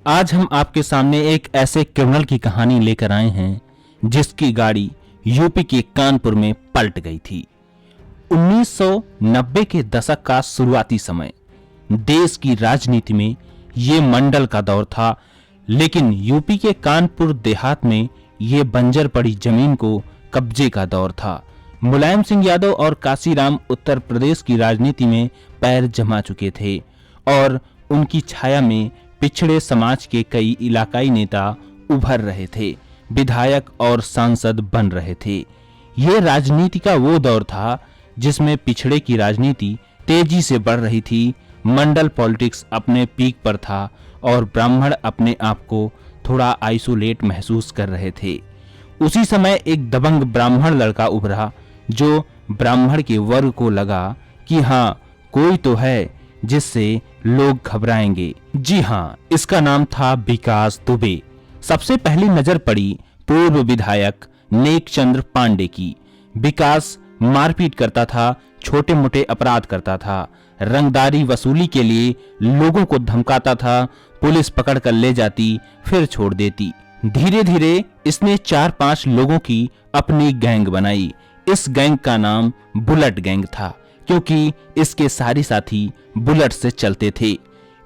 आज हम आपके सामने एक ऐसे क्रिमिनल की कहानी लेकर आए हैं जिसकी गाड़ी यूपी के कानपुर में पलट गई थी। 1990 के दशक का शुरुआती समय, देश की राजनीति में ये मंडल का दौर था, लेकिन यूपी के कानपुर देहात में ये बंजर पड़ी जमीन को कब्जे का दौर था। मुलायम सिंह यादव और काशीराम उत्तर प्रदेश की राजनीति में पैर जमा चुके थे और उनकी छाया में पिछड़े समाज के कई इलाकाई नेता उभर रहे थे, विधायक और सांसद बन रहे थे। ये राजनीति का वो दौर था जिसमें पिछड़े की राजनीति तेजी से बढ़ रही थी, मंडल पॉलिटिक्स अपने पीक पर था और ब्राह्मण अपने आप को थोड़ा आइसोलेट महसूस कर रहे थे। उसी समय एक दबंग ब्राह्मण लड़का उभरा जो ब्राह्मण के वर्ग को लगा कि हाँ, कोई तो है जिससे लोग घबराएंगे। जी हाँ, इसका नाम था विकास दुबे। सबसे पहली नजर पड़ी पूर्व विधायक नेकचंद्र पांडे की। विकास मारपीट करता था, छोटे मोटे अपराध करता था, रंगदारी वसूली के लिए लोगों को धमकाता था, पुलिस पकड़ कर ले जाती फिर छोड़ देती। धीरे धीरे इसने 4-5 लोगों की अपनी गैंग बनाई। इस गैंग का नाम बुलेट गैंग था क्योंकि इसके सारे साथी बुलेट से चलते थे।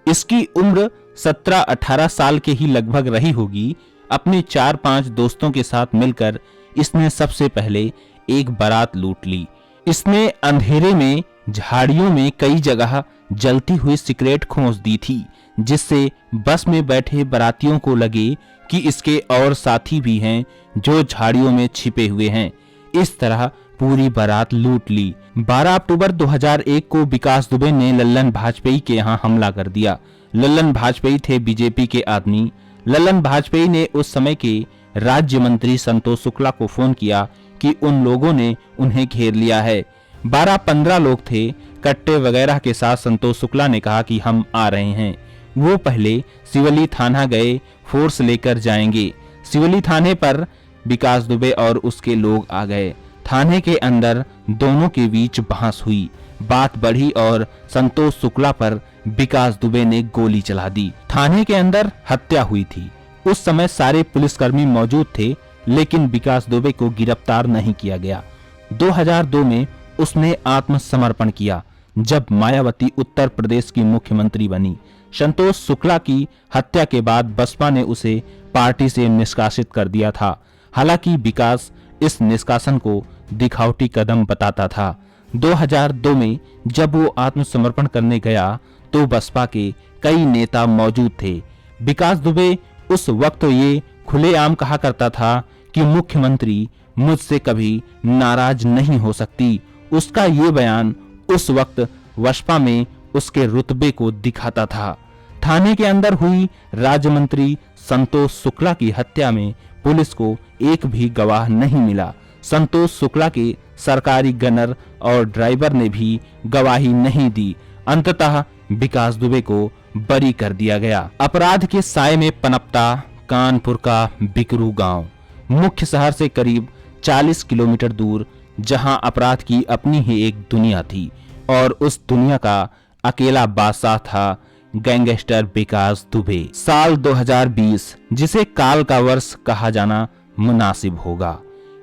इसकी उम्र 17-18 साल के ही लगभग रही होगी। अपने 4-5 दोस्तों के साथ मिलकर इसने सबसे पहले एक बारात लूट ली। इसने अंधेरे में झाड़ियों में कई जगह जलती हुई सिगरेट खोस दी थी, जिससे बस में बैठे बारातियों को लगे कि इसके और साथी भी हैं जो झाड़ियों में छिपे हुए हैं। इस तरह पूरी बारात लूट ली। 12 अक्टूबर 2001 को विकास दुबे ने लल्लन वाजपेयी के यहाँ हमला कर दिया। लल्लन वाजपेयी थे बीजेपी के आदमी। लल्लन वाजपेयी ने उस समय के राज्य मंत्री संतोष शुक्ला को फोन किया कि उन लोगों ने उन्हें घेर लिया है। 12-15 लोग थे, कट्टे वगैरह के साथ। संतोष शुक्ला ने कहा कि हम आ रहे हैं। वो पहले सिवली थाना गए, फोर्स लेकर जाएंगे। सिवली थाने पर विकास दुबे और उसके लोग आ गए। थाने के अंदर दोनों के बीच बहस हुई, बात बढ़ी और संतोष शुक्ला पर विकास दुबे ने गोली चला दी। थाने के अंदर हत्या हुई थी। उस समय सारे पुलिसकर्मी मौजूद थे, लेकिन विकास दुबे को गिरफ्तार नहीं किया गया। 2002 में उसने आत्मसमर्पण किया जब मायावती उत्तर प्रदेश की मुख्यमंत्री बनी। संतोष शुक्ला की हत्या के बाद बसपा ने उसे पार्टी से निष्कासित कर दिया था। हालांकि विकास इस निष्कासन को दिखावटी कदम बताता था। 2002 में जब वो आत्मसमर्पण करने गया तो बसपा के कई नेता मौजूद थे। विकास दुबे उस वक्त ये खुलेआम कहा करता था कि मुख्यमंत्री मुझसे कभी नाराज नहीं हो सकती। उसका ये बयान उस वक्त बसपा में उसके रुतबे को दिखाता था। थाने के अंदर हुई राज्य मंत्री संतोष शुक्ला की हत्या में पुलिस को एक भी गवाह नहीं मिला। संतोष शुक्ला के सरकारी गनर और ड्राइवर ने भी गवाही नहीं दी। अंततः विकास दुबे को बरी कर दिया गया। अपराध के साए में पनपता कानपुर का बिकरू गांव, मुख्य शहर से करीब 40 किलोमीटर दूर, जहां अपराध की अपनी ही एक दुनिया थी और उस दुनिया का अकेला बादशाह था गैंगस्टर विकास दुबे। साल 2020, जिसे काल का वर्ष कहा जाना मुनासिब होगा।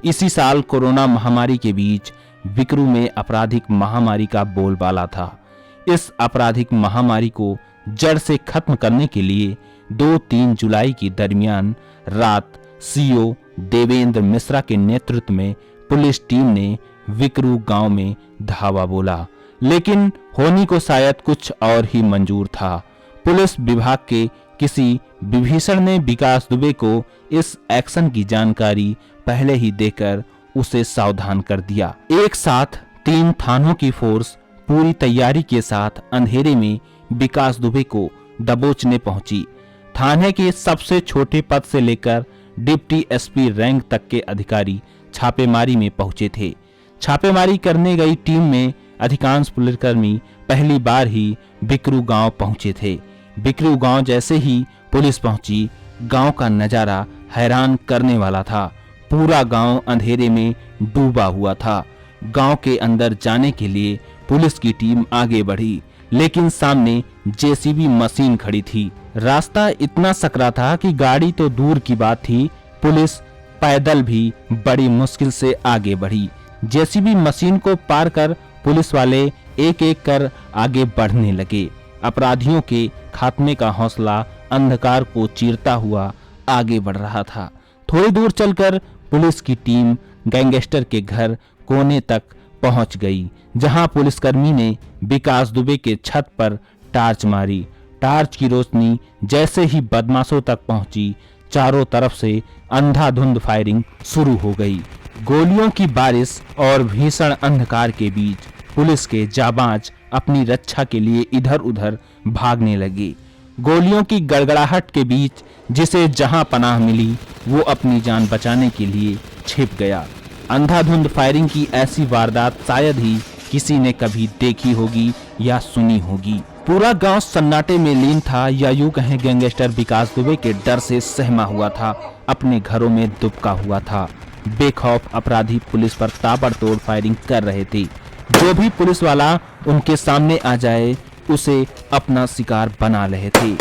इसी साल कोरोना महामारी के बीच बिकरू में आपराधिक महामारी का बोलबाला था। इस आपराधिक महामारी को जड़ से खत्म करने के लिए 2-3 जुलाई के दरमियान रात सीओ देवेंद्र मिश्रा के नेतृत्व में पुलिस टीम ने बिकरू गांव में धावा बोला, लेकिन होनी को शायद कुछ और ही मंजूर था। पुलिस विभाग के किसी विभीषण ने विकास दुबे को इस एक्शन की जानकारी पहले ही देकर उसे सावधान कर दिया। एक साथ 3 थानों की फोर्स पूरी तैयारी के साथ अंधेरे में विकास दुबे को दबोचने पहुंची। थाने के सबसे छोटे पद से लेकर डिप्टी एसपी रैंक तक के अधिकारी छापेमारी में पहुंचे थे। छापेमारी करने गई टीम में अधिकांश पुलिसकर्मी पहली बार ही बिकरू गांव पहुंचे थे। बिकरू गांव जैसे ही पुलिस पहुंची, गांव का नजारा हैरान करने वाला था। पूरा गांव अंधेरे में डूबा हुआ था। गांव के अंदर जाने के लिए पुलिस की टीम आगे बढ़ी, लेकिन सामने जेसीबी मशीन खड़ी थी। रास्ता इतना सकरा था कि गाड़ी तो दूर की बात थी, पुलिस पैदल भी बड़ी मुश्किल से आगे बढ़ी। जेसीबी मशीन को पार कर पुलिस वाले एक एक कर आगे बढ़ने लगे। अपराधियों के खात्मे का हौसला अंधकार को चीरता हुआ आगे बढ़ रहा था। थोड़ी दूर चलकर पुलिस की टीम गैंगस्टर के घर कोने तक पहुंच गई, जहां पुलिसकर्मी ने विकास दुबे के छत पर टार्च मारी। टार्च की रोशनी जैसे ही बदमाशों तक पहुंची, चारों तरफ से अंधाधुंध फायरिंग शुरू हो गई। गोलियों की बारिश और भीषण अंधकार के बीच पुलिस के जाबाज अपनी रक्षा के लिए इधर उधर भागने लगे। गोलियों की गड़गड़ाहट के बीच जिसे जहां पनाह मिली वो अपनी जान बचाने के लिए छिप गया। अंधाधुंद फायरिंग की ऐसी वारदात शायद ही किसी ने कभी देखी होगी या सुनी होगी। पूरा गांव सन्नाटे में लीन था, या यूं कहें गैंगस्टर विकास दुबे के डर से सहमा हुआ था, अपने घरों में दुबका हुआ था। बेखौफ अपराधी पुलिस पर ताबड़तोड़ फायरिंग कर रहे थे। जो भी पुलिस वाला उनके सामने आ जाए उसे अपना शिकार बना रहे थे।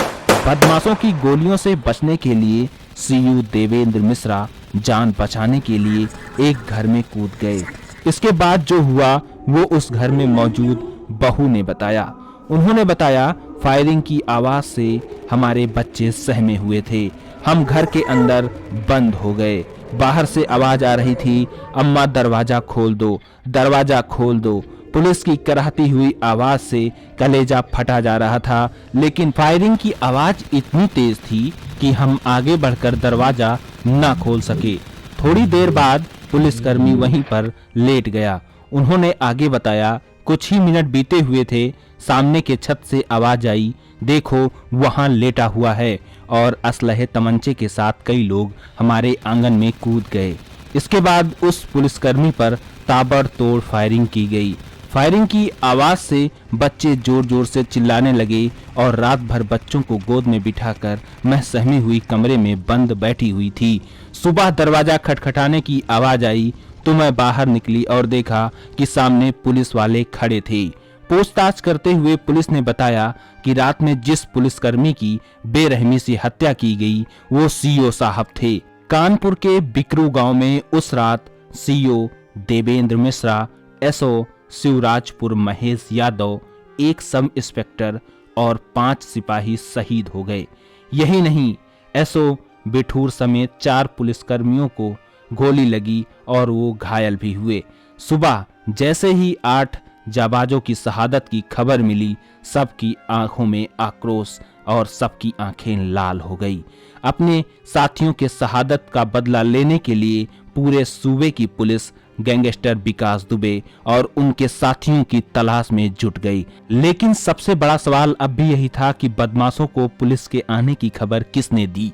बदमाशों की गोलियों से बचने के लिए सीयू देवेंद्र मिश्रा जान बचाने के लिए एक घर में कूद गए। इसके बाद जो हुआ वो उस घर में मौजूद बहू ने बताया। उन्होंने बताया, फायरिंग की आवाज से हमारे बच्चे सहमे हुए थे, हम घर के अंदर बंद हो गए। बाहर से आवाज आ रही थी, अम्मा दरवाजा खोल दो, दरवाजा खोल दो। पुलिस की कराहती हुई आवाज से कलेजा फटा जा रहा था, लेकिन फायरिंग की आवाज इतनी तेज थी कि हम आगे बढ़कर दरवाजा न खोल सके। थोड़ी देर बाद पुलिसकर्मी वहीं पर लेट गया। उन्होंने आगे बताया, कुछ ही मिनट बीते हुए थे, सामने के छत से आवाज आई, देखो वहां लेटा हुआ है, और असलहे तमंचे के साथ कई लोग हमारे आंगन में कूद गए। इसके बाद उस पुलिसकर्मी पर ताबड़तोड़ फायरिंग की गई। फायरिंग की आवाज से बच्चे जोर जोर से चिल्लाने लगे और रात भर बच्चों को गोद में बिठाकर मैं सहमी हुई कमरे में बंद बैठी हुई थी। सुबह दरवाजा खटखटाने की आवाज आई तो मैं बाहर निकली और देखा कि सामने पुलिस वाले खड़े थे। पूछताछ करते हुए पुलिस ने बताया कि रात में जिस पुलिसकर्मी की बेरहमी से हत्या की गई वो सीओ साहब थे। कानपुर के बिकरू गांव में उस रात सीओ देवेंद्र मिश्रा, एसओ शिवराजपुर महेश यादव, एक सब इंस्पेक्टर और 5 सिपाही शहीद हो गए। यही नहीं, एसओ बिठूर समेत 4 पुलिसकर्मियों को गोली लगी और वो घायल भी हुए। सुबह जैसे ही 8 जाबाजों की शहादत की खबर मिली, सबकी आंखों में आक्रोश और सबकी आंखें लाल हो गई। अपने साथियों के शहादत का बदला लेने के लिए पूरे सूबे की पुलिस गैंगस्टर विकास दुबे और उनके साथियों की तलाश में जुट गई। लेकिन सबसे बड़ा सवाल अब भी यही था कि बदमाशों को पुलिस के आने की खबर किसने दी।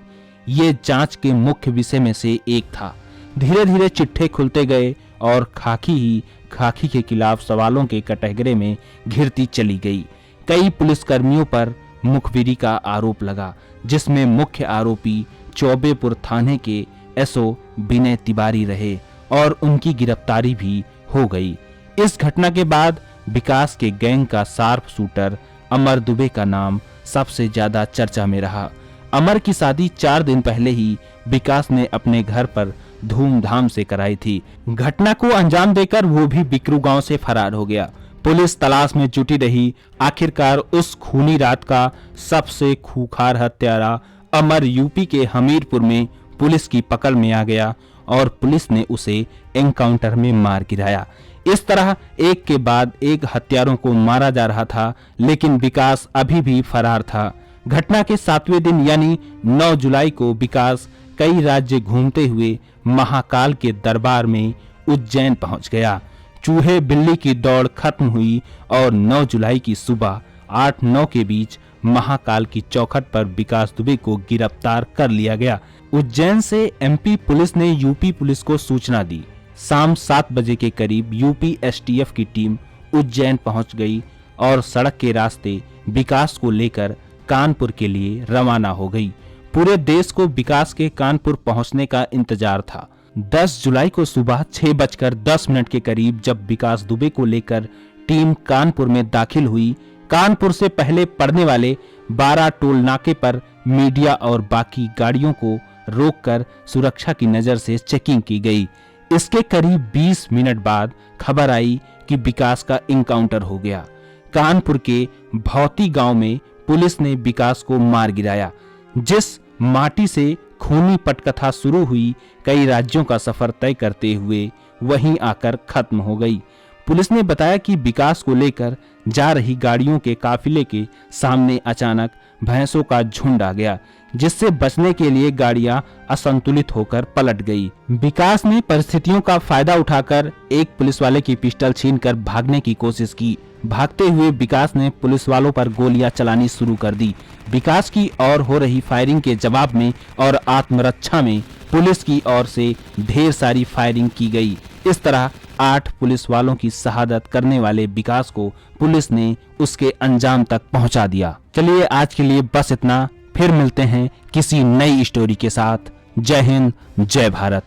ये जांच के मुख्य विषय में से एक था। धीरे धीरे चिट्ठे खुलते गए और खाकी ही खाकी के खिलाफ सवालों के कटघरे में घिरती चली गई। कई पुलिसकर्मियों पर मुखबिरी का आरोप लगा, जिसमें मुख्य आरोपी चौबेपुर थाने के एसओ विनय तिवारी रहे और उनकी गिरफ्तारी भी हो गई। इस घटना के बाद विकास के गैंग का शार्प शूटर अमर दुबे का नाम सबसे ज्यादा चर्चा में रहा। अमर की शादी 4 दिन पहले ही विकास ने अपने घर पर धूमधाम से कराई थी। घटना को अंजाम देकर वो भी बिकरू गांव से फरार हो गया। पुलिस तलाश में जुटी रही। आखिरकार उस खूनी रात का सबसे खूंखार हत्यारा अमर यूपी के हमीरपुर में पुलिस की पकड़ में आ गया और पुलिस ने उसे एनकाउंटर में मार गिराया। इस तरह एक के बाद एक हत्यारों को मारा जा रहा था, लेकिन विकास अभी भी फरार था। घटना के 7वें दिन यानी 9 जुलाई को विकास कई राज्य घूमते हुए महाकाल के दरबार में उज्जैन पहुंच गया। चूहे बिल्ली की दौड़ खत्म हुई और 9 जुलाई की सुबह 8-9 के बीच महाकाल की चौखट पर विकास दुबे को गिरफ्तार कर लिया गया। उज्जैन से एमपी पुलिस ने यूपी पुलिस को सूचना दी। शाम 7 बजे के करीब यूपी एसटीएफ की टीम उज्जैन पहुंच गई और सड़क के रास्ते विकास को लेकर कानपुर के लिए रवाना हो गई। पूरे देश को विकास के कानपुर पहुंचने का इंतजार था। 10 जुलाई को सुबह 6:10 के करीब जब विकास दुबे को लेकर टीम कानपुर में दाखिल हुई, कानपुर से पहले पड़ने वाले 12 टोल नाके पर मीडिया और बाकी गाड़ियों को रोककर सुरक्षा की नजर से चेकिंग की गई। इसके करीब 20 मिनट बाद खबर आई कि विकास का इनकाउंटर हो गया। कानपुर के भौती गांव में पुलिस ने विकास को मार गिराया। जिस माटी से खूनी पटकथा शुरू हुई, कई राज्यों का सफर तय करते हुए वहीं आकर खत्म हो गई। पुलिस ने बताया कि विकास को लेकर जा रही गाड़ियों के काफिले के सामने अचानक भैंसों का झुंड आ गया, जिससे बचने के लिए गाड़ियां असंतुलित होकर पलट गई। विकास ने परिस्थितियों का फायदा उठाकर एक पुलिस वाले की पिस्टल छीनकर भागने की कोशिश की। भागते हुए विकास ने पुलिस वालों पर गोलियां चलानी शुरू कर दी। विकास की ओर हो रही फायरिंग के जवाब में और आत्मरक्षा में पुलिस की ओर से ढेर सारी फायरिंग की गई। इस तरह 8 पुलिस वालों की शहादत करने वाले विकास को पुलिस ने उसके अंजाम तक पहुंचा दिया। चलिए आज के लिए बस इतना, फिर मिलते हैं किसी नई स्टोरी के साथ। जय हिंद, जय भारत।